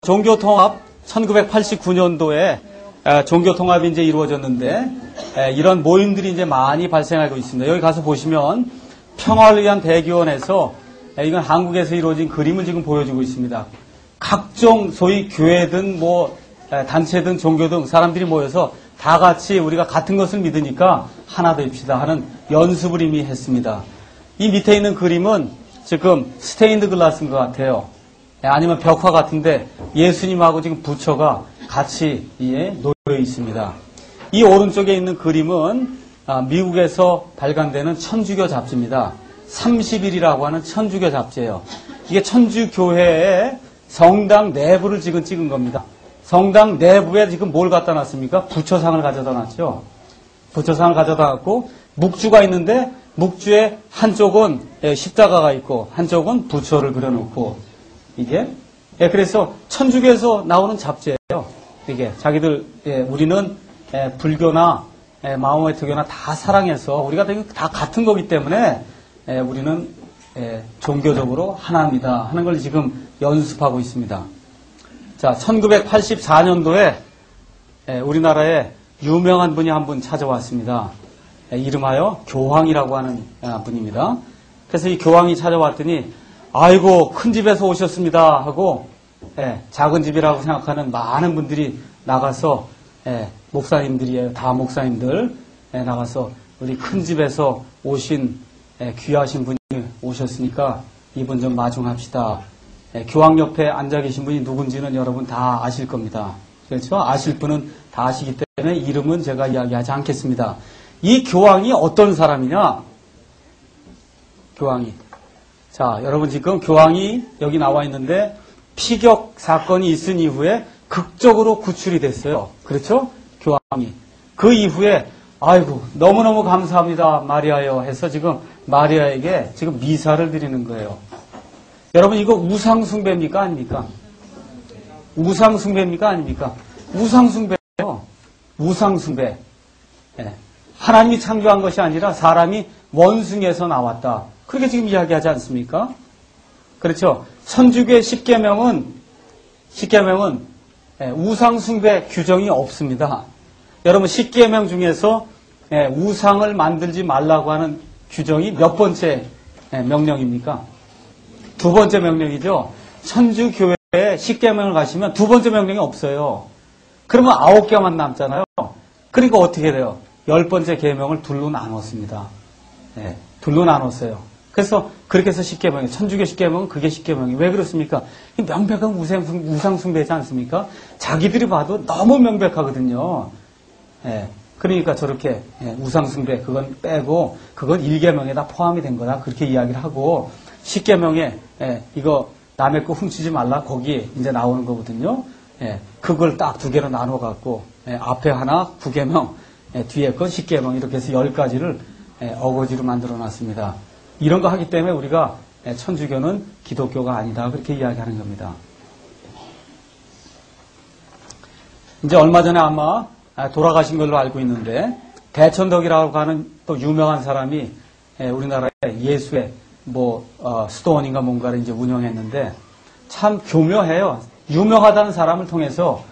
종교통합 1989년도에 종교통합이 이제 이루어졌는데 이런 모임들이 이제 많이 발생하고 있습니다. 여기 가서 보시면 평화를 위한 대기원에서 이건 한국에서 이루어진 그림을 지금 보여주고 있습니다. 각종 소위 교회든 뭐 단체든 종교 등 사람들이 모여서 다 같이 우리가 같은 것을 믿으니까 하나 됩시다 하는 연습을 이미 했습니다. 이 밑에 있는 그림은 지금 스테인드 글라스인 것 같아요. 아니면 벽화 같은데 예수님하고 지금 부처가 같이 놓여 있습니다. 이 오른쪽에 있는 그림은 미국에서 발간되는 천주교 잡지입니다. 30일이라고 하는 천주교 잡지예요. 이게 천주교회의 성당 내부를 지금 찍은 겁니다. 성당 내부에 지금 뭘 갖다 놨습니까? 부처상을 가져다 놨죠. 부처상을 가져다 놨고 묵주가 있는데 묵주에 한쪽은 십자가가 있고 한쪽은 부처를 그려놓고 이게 그래서 천주교에서 나오는 잡지예요. 이게 자기들 우리는 불교나 마호메트교나 다 사랑해서 우리가 다 같은 거기 때문에 우리는 종교적으로 하나입니다 하는 걸 지금 연습하고 있습니다. 자, 1984년도에 우리나라에 유명한 분이 한 분 찾아왔습니다. 이름하여 교황이라고 하는 분입니다. 그래서 이 교황이 찾아왔더니 아이고 큰 집에서 오셨습니다 하고 작은 집이라고 생각하는 많은 분들이 나가서 목사님들이에요. 다 목사님들 나가서 우리 큰 집에서 오신 귀하신 분이 오셨으니까 이분 좀 마중합시다. 교황 옆에 앉아 계신 분이 누군지는 여러분 다 아실 겁니다. 그렇죠? 아실 분은 다 아시기 때문에 이름은 제가 이야기하지 않겠습니다. 이 교황이 어떤 사람이냐? 교황이. 자, 여러분 지금 교황이 여기 나와 있는데 피격 사건이 있은 이후에 극적으로 구출이 됐어요. 그렇죠? 교황이. 그 이후에 아이고 너무너무 감사합니다 마리아여 해서 지금 마리아에게 지금 미사를 드리는 거예요. 여러분 이거 우상숭배입니까 아닙니까? 우상숭배입니까 아닙니까? 우상숭배예요. 우상숭배. 하나님이 창조한 것이 아니라 사람이 원숭이에서 나왔다. 그렇게 지금 이야기하지 않습니까? 그렇죠. 천주교의 10계명은 우상숭배 규정이 없습니다. 여러분 10계명 중에서 우상을 만들지 말라고 하는 규정이 몇 번째 명령입니까? 두 번째 명령이죠. 천주교회에 10계명을 가시면 두 번째 명령이 없어요. 그러면 9개만 남잖아요. 그러니까 어떻게 돼요? 10번째 계명을 둘로 나눴습니다. 둘로 나눴어요. 그래서 그렇게 해서 10계명이 천주교 10계명은 그게 10계명이 왜 그렇습니까? 명백한 우상숭배지 않습니까? 자기들이 봐도 너무 명백하거든요. 그러니까 저렇게 우상숭배 그건 빼고 그건 1계명에다 포함이 된 거다 그렇게 이야기를 하고 10계명에 이거 남의 거 훔치지 말라 거기에 이제 나오는 거거든요. 그걸 딱 두 개로 나눠 갖고 앞에 하나 9계명 뒤에 건 10계명 이렇게 해서 10가지를 어거지로 만들어 놨습니다. 이런 거 하기 때문에 우리가 천주교는 기독교가 아니다 그렇게 이야기하는 겁니다. 이제 얼마 전에 아마 돌아가신 걸로 알고 있는데 대천덕이라고 하는 또 유명한 사람이 우리나라에 예수의 수도원인가 뭔가를 이제 운영했는데 참 교묘해요. 유명하다는 사람을 통해서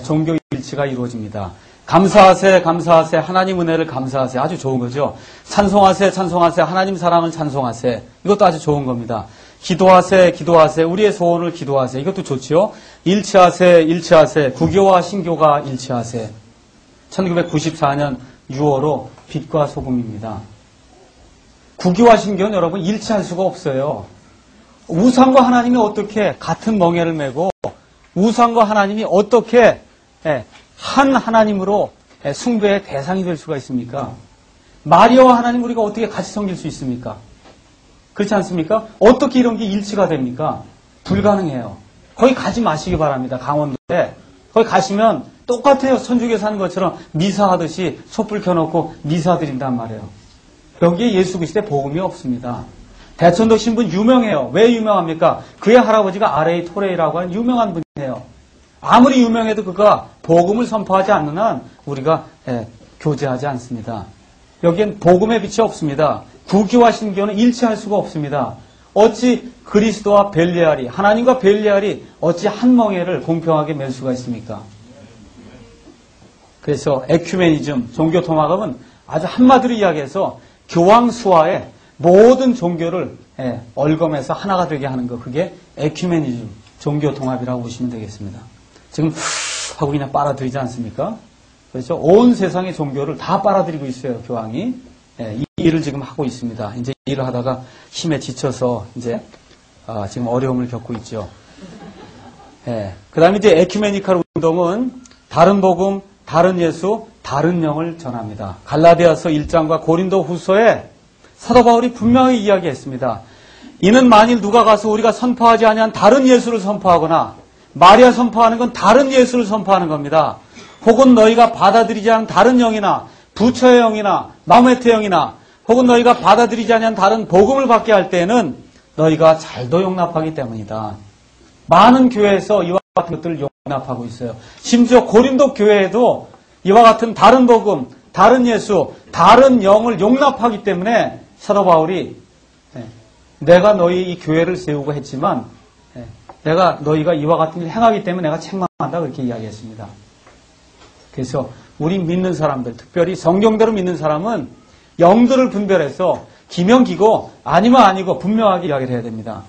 종교 일치가 이루어집니다. 감사하세 감사하세 하나님 은혜를 감사하세 아주 좋은 거죠. 찬송하세 찬송하세 하나님 사랑을 찬송하세 이것도 아주 좋은 겁니다. 기도하세 기도하세 우리의 소원을 기도하세 이것도 좋죠. 일치하세 일치하세 구교와 신교가 일치하세 1994년 6월호 빛과 소금입니다. 구교와 신교는 여러분 일치할 수가 없어요. 우상과 하나님이 어떻게 같은 멍에를 메고 우상과 하나님이 어떻게 한 하나님으로 숭배의 대상이 될 수가 있습니까? 마리아와 하나님 우리가 어떻게 같이 섬길 수 있습니까? 그렇지 않습니까? 어떻게 이런 게 일치가 됩니까? 불가능해요. 거기 가지 마시기 바랍니다. 강원도에. 거기 가시면 똑같아요. 천주교 사는 것처럼 미사하듯이 촛불 켜놓고 미사 드린단 말이에요. 여기에 예수 그리스도의 복음이 없습니다. 대천덕 신분 유명해요. 왜 유명합니까? 그의 할아버지가 R.A. 토레이라고 하는 유명한 분이에요. 아무리 유명해도 그가 복음을 선포하지 않는 한 우리가 교제하지 않습니다. 여기엔 복음의 빛이 없습니다. 구교와 신교는 일치할 수가 없습니다. 어찌 그리스도와 벨리알이, 하나님과 벨리알이 어찌 한 멍에를 공평하게 맬 수가 있습니까? 그래서 에큐메니즘, 종교통합은 아주 한마디로 이야기해서 교황수화에 모든 종교를 얼검해서 하나가 되게 하는 것, 그게 에큐메니즘, 종교통합이라고 보시면 되겠습니다. 지금 하고 그냥 빨아들이지 않습니까? 그렇죠? 온 세상의 종교를 다 빨아들이고 있어요, 교황이. 이 일을 지금 하고 있습니다. 이제 일을 하다가 힘에 지쳐서 이제 지금 어려움을 겪고 있죠. 그 다음에 이제 에큐메니칼 운동은 다른 복음, 다른 예수, 다른 영을 전합니다. 갈라디아서 1장과 고린도 후서에 사도 바울이 분명히 이야기했습니다. 이는 만일 누가 가서 우리가 선포하지 아니한 다른 예수를 선포하거나 마리아 선포하는 건 다른 예수를 선포하는 겁니다. 혹은 너희가 받아들이지 않은 다른 영이나 부처의 영이나 마호메트의 영이나 혹은 너희가 받아들이지 않은 다른 복음을 받게 할 때는 너희가 잘도 용납하기 때문이다. 많은 교회에서 이와 같은 것들을 용납하고 있어요. 심지어 고린도 교회에도 이와 같은 다른 복음, 다른 예수, 다른 영을 용납하기 때문에 사도 바울이 내가 너희 이 교회를 세우고 했지만 내가 너희가 이와 같은 일을 행하기 때문에 내가 책망한다 그렇게 이야기했습니다. 그래서 우리 믿는 사람들, 특별히 성경대로 믿는 사람은 영들을 분별해서 기면 기고 아니면 아니고 분명하게 이야기를 해야 됩니다.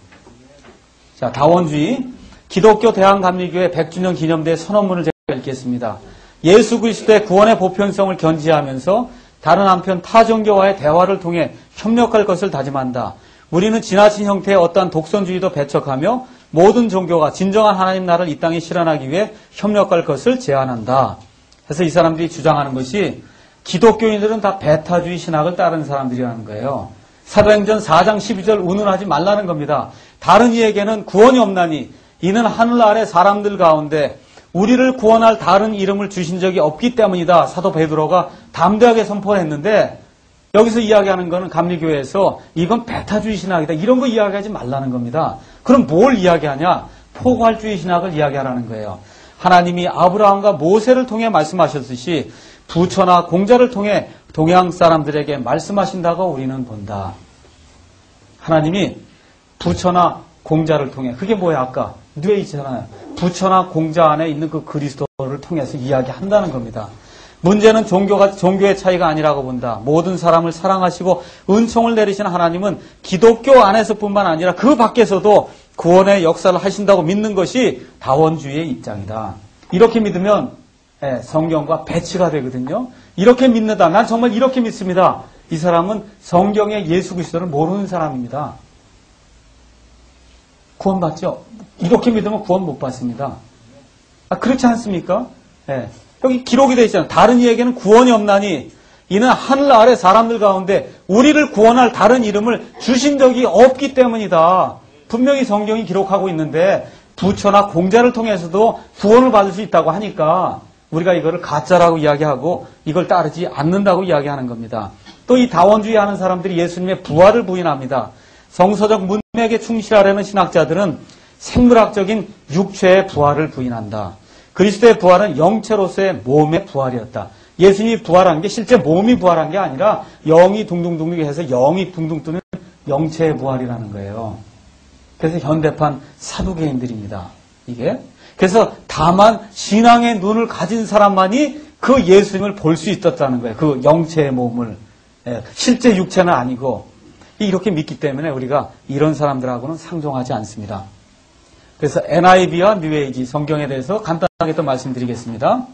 자, 다원주의 기독교 대한감리교회 100주년 기념대회 선언문을 제가 읽겠습니다. 예수 그리스도의 구원의 보편성을 견지하면서 다른 한편 타 종교와의 대화를 통해 협력할 것을 다짐한다. 우리는 지나친 형태의 어떠한 독선주의도 배척하며 모든 종교가 진정한 하나님 나라를 이 땅에 실현하기 위해 협력할 것을 제안한다. 그래서 이 사람들이 주장하는 것이 기독교인들은 다 배타주의 신학을 따르는 사람들이라는 거예요. 사도행전 4장 12절 운운하지 말라는 겁니다. 다른 이에게는 구원이 없나니 이는 하늘 아래 사람들 가운데 우리를 구원할 다른 이름을 주신 적이 없기 때문이다. 사도 베드로가 담대하게 선포했는데 여기서 이야기하는 것은 감리교회에서 이건 배타주의 신학이다. 이런 거 이야기하지 말라는 겁니다. 그럼 뭘 이야기하냐? 포괄주의 신학을 이야기하라는 거예요. 하나님이 아브라함과 모세를 통해 말씀하셨듯이 부처나 공자를 통해 동양 사람들에게 말씀하신다고 우리는 본다. 하나님이 부처나 공자를 통해, 그게 뭐야 아까 뇌에 있잖아요. 부처나 공자 안에 있는 그 그리스도를 통해서 이야기한다는 겁니다. 문제는 종교의 차이가 아니라고 본다. 모든 사람을 사랑하시고 은총을 내리시는 하나님은 기독교 안에서뿐만 아니라 그 밖에서도 구원의 역사를 하신다고 믿는 것이 다원주의의 입장이다. 이렇게 믿으면 성경과 배치가 되거든요. 이렇게 믿는다. 난 정말 이렇게 믿습니다. 이 사람은 성경의 예수 그리스도를 모르는 사람입니다. 구원 받죠? 이렇게 믿으면 구원 못 받습니다. 그렇지 않습니까? 여기 기록이 되어 있잖아요. 다른 이에게는 구원이 없나니 이는 하늘 아래 사람들 가운데 우리를 구원할 다른 이름을 주신 적이 없기 때문이다. 분명히 성경이 기록하고 있는데 부처나 공자를 통해서도 구원을 받을 수 있다고 하니까 우리가 이거를 가짜라고 이야기하고 이걸 따르지 않는다고 이야기하는 겁니다. 또 이 다원주의 하는 사람들이 예수님의 부활을 부인합니다. 성서적 문맥에 충실하려는 신학자들은 생물학적인 육체의 부활을 부인한다. 그리스도의 부활은 영체로서의 몸의 부활이었다. 예수님이 부활한 게 실제 몸이 부활한 게 아니라 영이 둥둥둥 해서 영이 둥둥 뜨는 영체의 부활이라는 거예요. 그래서 현대판 사두개인들입니다. 이게. 그래서 다만 신앙의 눈을 가진 사람만이 그 예수님을 볼 수 있었다는 거예요. 그 영체의 몸을. 실제 육체는 아니고. 이렇게 믿기 때문에 우리가 이런 사람들하고는 상종하지 않습니다. 그래서 NIV와 뉴에이지 성경에 대해서 간단하게 또 말씀드리겠습니다.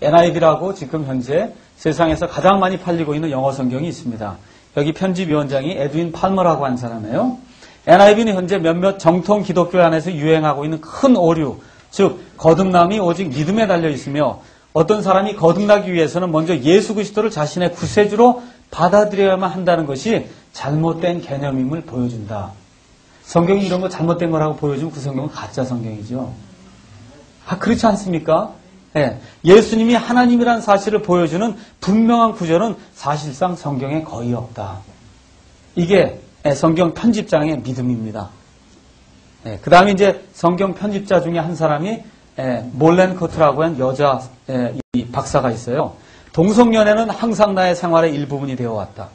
NIV라고 지금 현재 세상에서 가장 많이 팔리고 있는 영어 성경이 있습니다. 여기 편집위원장이 에드윈 팔머라고 하는 사람이에요. NIV는 현재 몇몇 정통 기독교 안에서 유행하고 있는 큰 오류, 즉 거듭남이 오직 믿음에 달려 있으며 어떤 사람이 거듭나기 위해서는 먼저 예수 그리스도를 자신의 구세주로 받아들여야만 한다는 것이 잘못된 개념임을 보여준다. 성경이 이런 거 잘못된 거라고 보여주면 그 성경은 가짜 성경이죠. 그렇지 않습니까? 예수님이 하나님이라는 사실을 보여주는 분명한 구절은 사실상 성경에 거의 없다. 이게 성경 편집장의 믿음입니다. 그 다음에 이제 성경 편집자 중에 한 사람이 몰렌 커트라고 한 여자 이 박사가 있어요. 동성연애는 항상 나의 생활의 일부분이 되어왔다.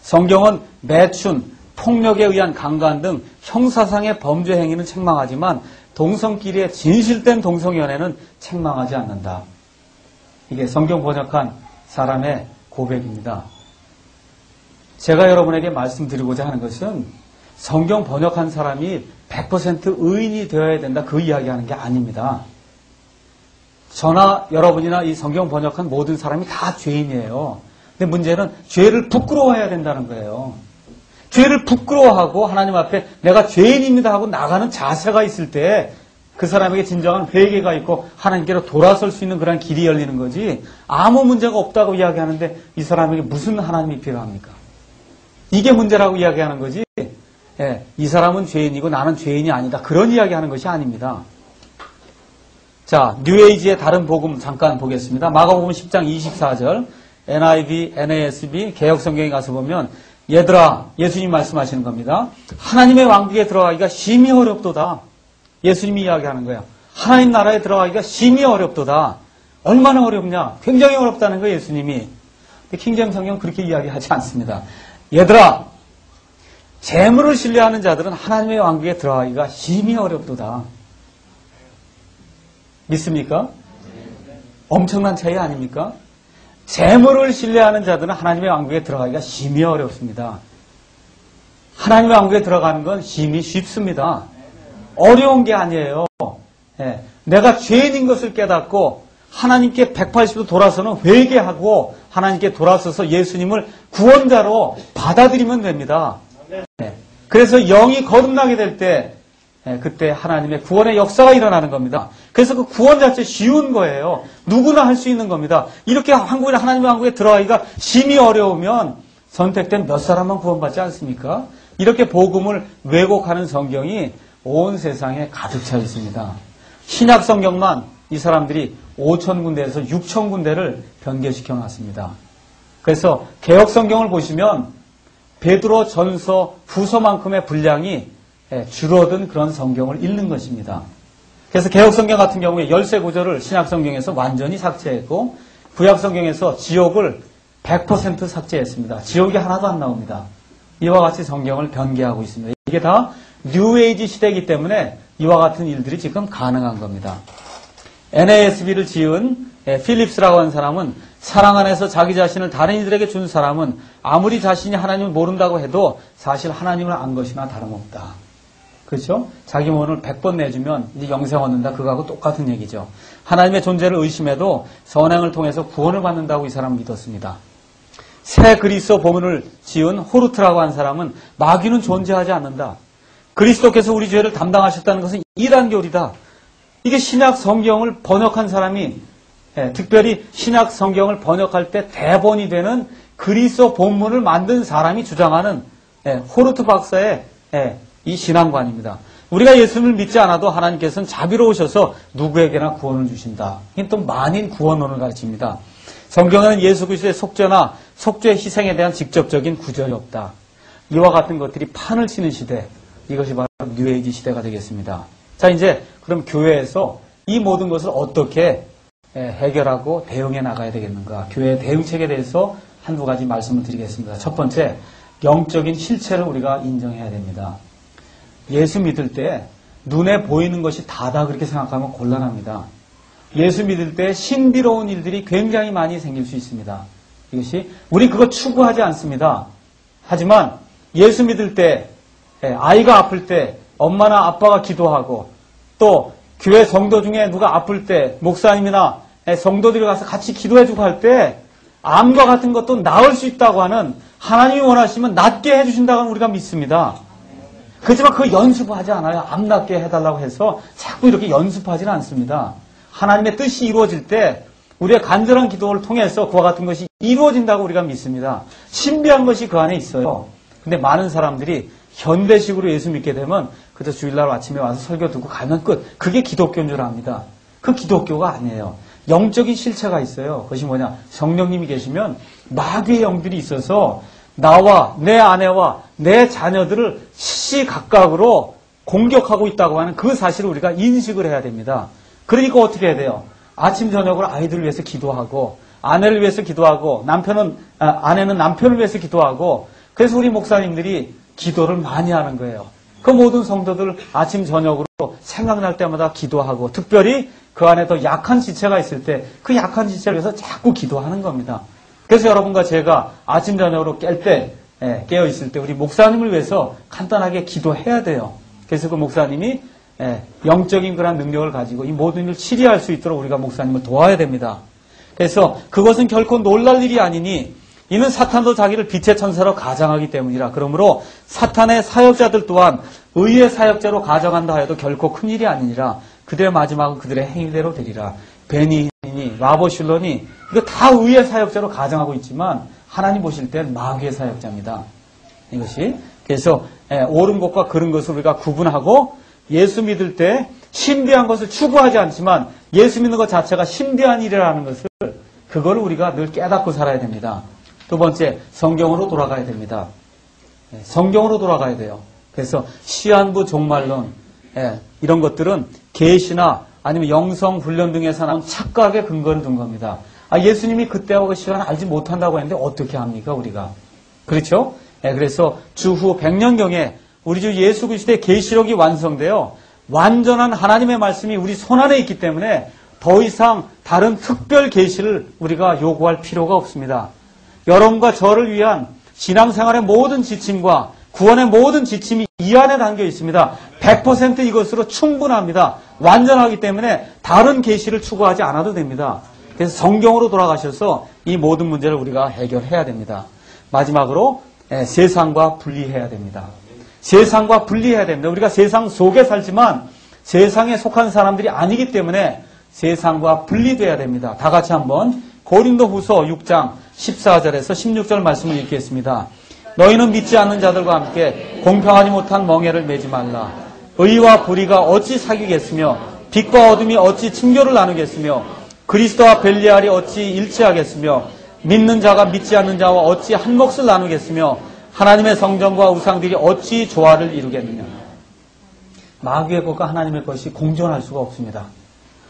성경은 매춘, 폭력에 의한 강간 등 형사상의 범죄 행위는 책망하지만 동성끼리의 진실된 동성연애는 책망하지 않는다. 이게 성경 번역한 사람의 고백입니다. 제가 여러분에게 말씀드리고자 하는 것은 성경 번역한 사람이 100% 의인이 되어야 된다, 그 이야기하는 게 아닙니다. 저나 여러분이나 이 성경 번역한 모든 사람이 다 죄인이에요. 근데 문제는 죄를 부끄러워해야 된다는 거예요. 죄를 부끄러워하고 하나님 앞에 내가 죄인입니다 하고 나가는 자세가 있을 때 그 사람에게 진정한 회개가 있고 하나님께로 돌아설 수 있는 그런 길이 열리는 거지, 아무 문제가 없다고 이야기하는데 이 사람에게 무슨 하나님이 필요합니까? 이게 문제라고 이야기하는 거지, 예, 이 사람은 죄인이고 나는 죄인이 아니다, 그런 이야기하는 것이 아닙니다. 자, 뉴에이지의 다른 복음 잠깐 보겠습니다. 마가복음 10장 24절, NIV, NASB, 개혁성경에 가서 보면 얘들아, 예수님 말씀하시는 겁니다. 하나님의 왕국에 들어가기가 심히 어렵도다. 예수님이 이야기하는 거예요. 하나님 나라에 들어가기가 심히 어렵도다. 얼마나 어렵냐? 굉장히 어렵다는 거예요, 예수님이. 근데 킹제임스 성경은 그렇게 이야기하지 않습니다. 얘들아, 재물을 신뢰하는 자들은 하나님의 왕국에 들어가기가 심히 어렵도다. 믿습니까? 엄청난 차이 아닙니까? 재물을 신뢰하는 자들은 하나님의 왕국에 들어가기가 심히 어렵습니다. 하나님의 왕국에 들어가는 건 심히 쉽습니다. 어려운 게 아니에요. 예, 내가 죄인인 것을 깨닫고 하나님께 180도 돌아서는 회개하고 하나님께 돌아서서 예수님을 구원자로 받아들이면 됩니다. 예, 그래서 영이 거듭나게 될 때 그때 하나님의 구원의 역사가 일어나는 겁니다. 그래서 그 구원 자체 쉬운 거예요. 누구나 할 수 있는 겁니다. 이렇게 하나님의 왕국에 들어가기가 심히 어려우면 선택된 몇 사람만 구원받지 않습니까? 이렇게 복음을 왜곡하는 성경이 온 세상에 가득 차 있습니다. 신약 성경만 이 사람들이 5,000군데에서 6,000군데를 변개시켜 놨습니다. 그래서 개혁 성경을 보시면 베드로 전서 후서만큼의 분량이 줄어든 그런 성경을 읽는 것입니다. 그래서 개혁 성경 같은 경우에 열세 구절을 신약 성경에서 완전히 삭제했고 구약 성경에서 지옥을 100% 삭제했습니다. 지옥이 하나도 안 나옵니다. 이와 같이 성경을 변개하고 있습니다. 이게 다 뉴에이지 시대이기 때문에 이와 같은 일들이 지금 가능한 겁니다. NASB를 지은 필립스라고 하는 사람은 사랑 안에서 자기 자신을 다른 이들에게 준 사람은 아무리 자신이 하나님을 모른다고 해도 사실 하나님을 안 것이나 다름없다. 그렇죠? 자기 몸을 100번 내주면 이제 영생 얻는다. 그거하고 똑같은 얘기죠. 하나님의 존재를 의심해도 선행을 통해서 구원을 받는다고 이 사람은 믿었습니다. 새 그리스도 복음을 지은 호르트라고 하는 사람은 마귀는 존재하지 않는다. 그리스도께서 우리 죄를 담당하셨다는 것은 일안교리다. 이게 신약 성경을 번역한 사람이 특별히 신약 성경을 번역할 때 대본이 되는 그리스도 본문을 만든 사람이 주장하는 호르트 박사의 이 신앙관입니다. 우리가 예수님을 믿지 않아도 하나님께서는 자비로우셔서 누구에게나 구원을 주신다. 이게 또 만인 구원론을 가르칩니다. 성경에는 예수 그리스도의 속죄나 속죄 희생에 대한 직접적인 구절이 없다. 이와 같은 것들이 판을 치는 시대, 이것이 바로 뉴에이지 시대가 되겠습니다. 자, 이제 그럼 교회에서 이 모든 것을 어떻게 해결하고 대응해 나가야 되겠는가? 교회의 대응책에 대해서 한두 가지 말씀을 드리겠습니다. 첫 번째, 영적인 실체를 우리가 인정해야 됩니다. 예수 믿을 때 눈에 보이는 것이 다다 그렇게 생각하면 곤란합니다. 예수 믿을 때 신비로운 일들이 굉장히 많이 생길 수 있습니다. 이것이 우리 그거 추구하지 않습니다. 하지만 예수 믿을 때 아이가 아플 때 엄마나 아빠가 기도하고 또 교회 성도 중에 누가 아플 때 목사님이나 성도들이 가서 같이 기도해주고 할 때 암과 같은 것도 나을 수 있다고 하는 하나님이 원하시면 낫게 해주신다고 우리가 믿습니다. 그렇지만 그 연습하지 않아요. 암 낫게 해달라고 해서 자꾸 이렇게 연습하지는 않습니다. 하나님의 뜻이 이루어질 때 우리의 간절한 기도를 통해서 그와 같은 것이 이루어진다고 우리가 믿습니다. 신비한 것이 그 안에 있어요. 근데 많은 사람들이 현대식으로 예수 믿게 되면 그저 주일날 아침에 와서 설교 듣고 가면 끝. 그게 기독교인 줄 압니다. 그 기독교가 아니에요. 영적인 실체가 있어요. 그것이 뭐냐? 성령님이 계시면 마귀의 영들이 있어서 나와 내 아내와 내 자녀들을 시시각각으로 공격하고 있다고 하는 그 사실을 우리가 인식을 해야 됩니다. 그러니까 어떻게 해야 돼요? 아침 저녁으로 아이들을 위해서 기도하고 아내를 위해서 기도하고 아내는 남편을 위해서 기도하고 그래서 우리 목사님들이 기도를 많이 하는 거예요. 그 모든 성도들 아침 저녁으로 생각날 때마다 기도하고, 특별히 그 안에 더 약한 지체가 있을 때 그 약한 지체를 위해서 자꾸 기도하는 겁니다. 그래서 여러분과 제가 아침 저녁으로 깨어 있을 때 우리 목사님을 위해서 간단하게 기도해야 돼요. 그래서 그 목사님이 영적인 그런 능력을 가지고 이 모든 일을 치리할 수 있도록 우리가 목사님을 도와야 됩니다. 그래서 그것은 결코 놀랄 일이 아니니 이는 사탄도 자기를 빛의 천사로 가장하기 때문이라. 그러므로 사탄의 사역자들 또한 의의 사역자로 가정한다 하여도 결코 큰일이 아니니라. 그들의 마지막은 그들의 행위대로 되리라. 베니히니 라보슐론이 이거 다 의의 사역자로 가정하고 있지만 하나님 보실 땐 마귀의 사역자입니다. 이것이. 그래서 옳은 것과 그른 것을 우리가 구분하고 예수 믿을 때 신비한 것을 추구하지 않지만 예수 믿는 것 자체가 신비한 일이라는 것을 그걸 우리가 늘 깨닫고 살아야 됩니다. 두 번째, 성경으로 돌아가야 됩니다. 성경으로 돌아가야 돼요. 그래서 시한부 종말론 이런 것들은 계시나 아니면 영성 훈련 등에서 나온 착각의 근거를 둔 겁니다. 예수님이 그때와 그 시간을 알지 못한다고 했는데 어떻게 합니까 우리가? 그렇죠? 그래서 주후 100년경에 우리 주 예수 그리스도의 계시록이 완성되어 완전한 하나님의 말씀이 우리 손안에 있기 때문에 더 이상 다른 특별 계시를 우리가 요구할 필요가 없습니다. 여러분과 저를 위한 신앙생활의 모든 지침과 구원의 모든 지침이 이 안에 담겨 있습니다. 100% 이것으로 충분합니다. 완전하기 때문에 다른 계시를 추구하지 않아도 됩니다. 그래서 성경으로 돌아가셔서 이 모든 문제를 우리가 해결해야 됩니다. 마지막으로 세상과 분리해야 됩니다. 세상과 분리해야 됩니다. 우리가 세상 속에 살지만 세상에 속한 사람들이 아니기 때문에 세상과 분리돼야 됩니다. 다 같이 한번 고린도후서 6장 14절에서 16절 말씀을 읽겠습니다. 너희는 믿지 않는 자들과 함께 공평하지 못한 멍에를 매지 말라. 의와 불의가 어찌 사귀겠으며 빛과 어둠이 어찌 친교를 나누겠으며 그리스도와 벨리알이 어찌 일치하겠으며 믿는 자가 믿지 않는 자와 어찌 한 몫을 나누겠으며 하나님의 성전과 우상들이 어찌 조화를 이루겠느냐. 마귀의 것과 하나님의 것이 공존할 수가 없습니다.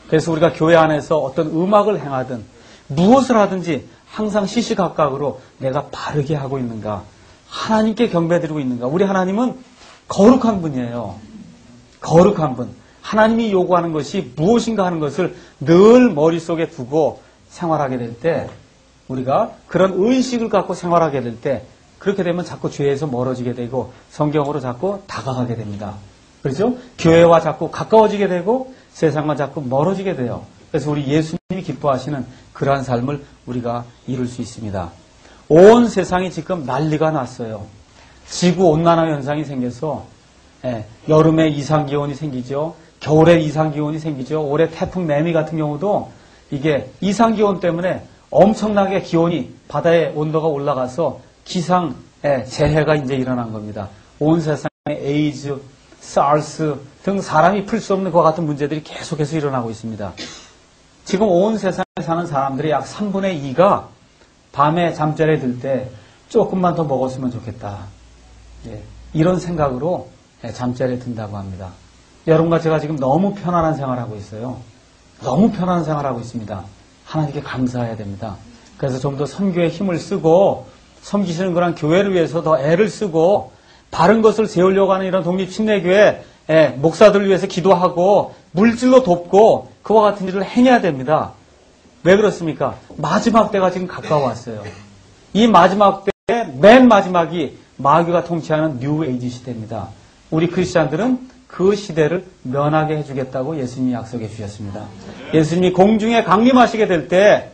그래서 우리가 교회 안에서 어떤 음악을 행하든 무엇을 하든지 항상 시시각각으로 내가 바르게 하고 있는가, 하나님께 경배드리고 있는가. 우리 하나님은 거룩한 분이에요. 거룩한 분. 하나님이 요구하는 것이 무엇인가 하는 것을 늘 머릿속에 두고 생활하게 될 때, 우리가 그런 의식을 갖고 생활하게 될 때, 그렇게 되면 자꾸 죄에서 멀어지게 되고 성경으로 자꾸 다가가게 됩니다. 그렇죠? 교회와 자꾸 가까워지게 되고 세상과 자꾸 멀어지게 돼요. 그래서 우리 예수님이 기뻐하시는 그러한 삶을 우리가 이룰 수 있습니다. 온 세상이 지금 난리가 났어요. 지구온난화 현상이 생겨서 여름에 이상기온이 생기죠. 겨울에 이상기온이 생기죠. 올해 태풍 매미 같은 경우도 이게 이상기온 때문에 엄청나게 기온이, 바다의 온도가 올라가서 기상 재해가 이제 일어난 겁니다. 온 세상에 에이즈, 사르스 등 사람이 풀 수 없는 그와 같은 문제들이 계속해서 일어나고 있습니다. 지금 온 세상에 사는 사람들의 약 3분의 2가 밤에 잠자리에 들 때 조금만 더 먹었으면 좋겠다. 이런 생각으로 잠자리에 든다고 합니다. 여러분과 제가 지금 너무 편안한 생활하고 있어요. 너무 편안한 생활하고 있습니다. 하나님께 감사해야 됩니다. 그래서 좀 더 선교에 힘을 쓰고 섬기시는 그런 교회를 위해서 더 애를 쓰고 바른 것을 세우려고 하는 이런 독립침례교회 목사들을 위해서 기도하고 물질로 돕고 그와 같은 일을 행해야 됩니다. 왜 그렇습니까? 마지막 때가 지금 가까워왔어요. 이 마지막 때의 맨 마지막이 마귀가 통치하는 뉴 에이지 시대입니다. 우리 크리스찬들은 그 시대를 면하게 해주겠다고 예수님이 약속해 주셨습니다. 예수님이 공중에 강림하시게 될 때,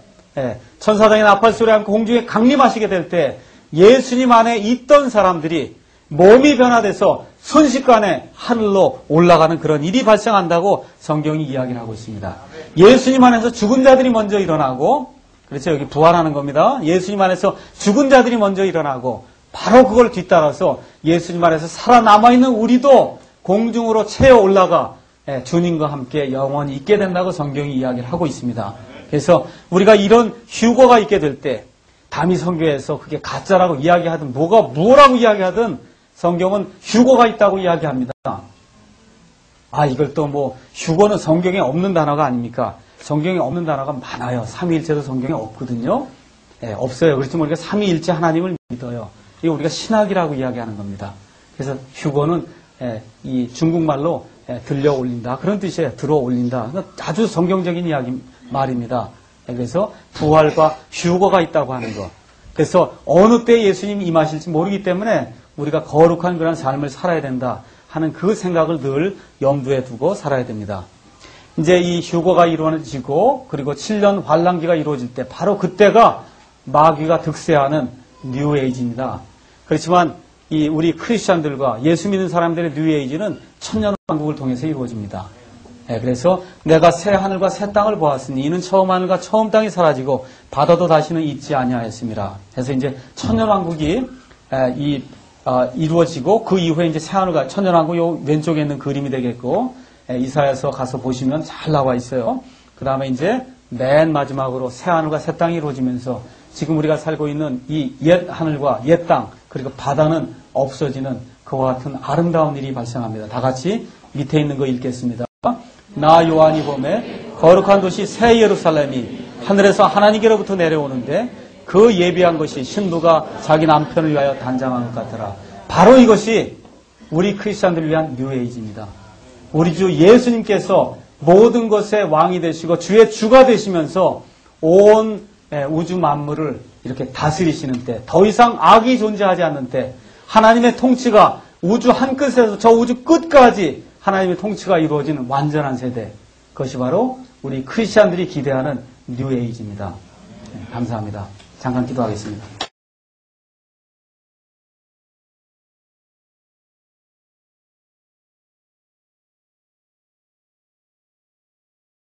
천사장의 나팔 소리 함께 공중에 강림하시게 될 때 예수님 안에 있던 사람들이 몸이 변화돼서 순식간에 하늘로 올라가는 그런 일이 발생한다고 성경이 이야기를 하고 있습니다. 예수님 안에서 죽은 자들이 먼저 일어나고, 그렇죠, 여기 부활하는 겁니다. 예수님 안에서 죽은 자들이 먼저 일어나고 바로 그걸 뒤따라서 예수님 안에서 살아남아있는 우리도 공중으로 채어 올라가 주님과 함께 영원히 있게 된다고 성경이 이야기를 하고 있습니다. 그래서 우리가 이런 휴거가 있게 될 때 담이 선교에서 그게 가짜라고 이야기하든 뭐라고 이야기하든 성경은 휴거가 있다고 이야기합니다. 이걸 또 휴거는 성경에 없는 단어가 아닙니까? 성경에 없는 단어가 많아요. 삼위일체도 성경에 없거든요. 없어요. 그렇지만 우리가 삼위일체 하나님을 믿어요. 이거 우리가 신학이라고 이야기하는 겁니다. 그래서 휴거는 이 중국말로 들려 올린다. 그런 뜻이에요. 들어 올린다. 아주 성경적인 이야기 말입니다. 그래서 부활과 휴거가 있다고 하는 것. 그래서 어느 때 예수님이 임하실지 모르기 때문에 우리가 거룩한 그런 삶을 살아야 된다 하는 그 생각을 늘 염두에 두고 살아야 됩니다. 이제 이 휴거가 이루어지고 그리고 7년 환란기가 이루어질 때 바로 그때가 마귀가 득세하는 뉴에이지입니다. 그렇지만 이 우리 크리스천들과 예수 믿는 사람들의 뉴에이지는 천년왕국을 통해서 이루어집니다. 그래서 내가 새 하늘과 새 땅을 보았으니 이는 처음 하늘과 처음 땅이 사라지고 바다도 다시는 있지 아니하였습니다. 그래서 이제 천년왕국이 이루어지고 그 이후에 이제 새 하늘과 천년왕국 요 왼쪽에 있는 그림이 되겠고 이사야서 가서 보시면 잘 나와 있어요. 그 다음에 이제 맨 마지막으로 새 하늘과 새 땅이 이루어지면서 지금 우리가 살고 있는 이 옛 하늘과 옛 땅 그리고 바다는 없어지는 그와 같은 아름다운 일이 발생합니다. 다 같이 밑에 있는 거 읽겠습니다. 나 요한이 보매 거룩한 도시 새 예루살렘이 하늘에서 하나님께로부터 내려오는데 그 예비한 것이 신부가 자기 남편을 위하여 단장한 것 같더라. 바로 이것이 우리 크리스천들을 위한 뉴에이지입니다. 우리 주 예수님께서 모든 것의 왕이 되시고 주의 주가 되시면서 온 우주 만물을 이렇게 다스리시는 때, 더 이상 악이 존재하지 않는 때, 하나님의 통치가 우주 한 끝에서 저 우주 끝까지 하나님의 통치가 이루어지는 완전한 세대, 그것이 바로 우리 크리스천들이 기대하는 뉴에이지입니다. 감사합니다. 잠깐 기도하겠습니다.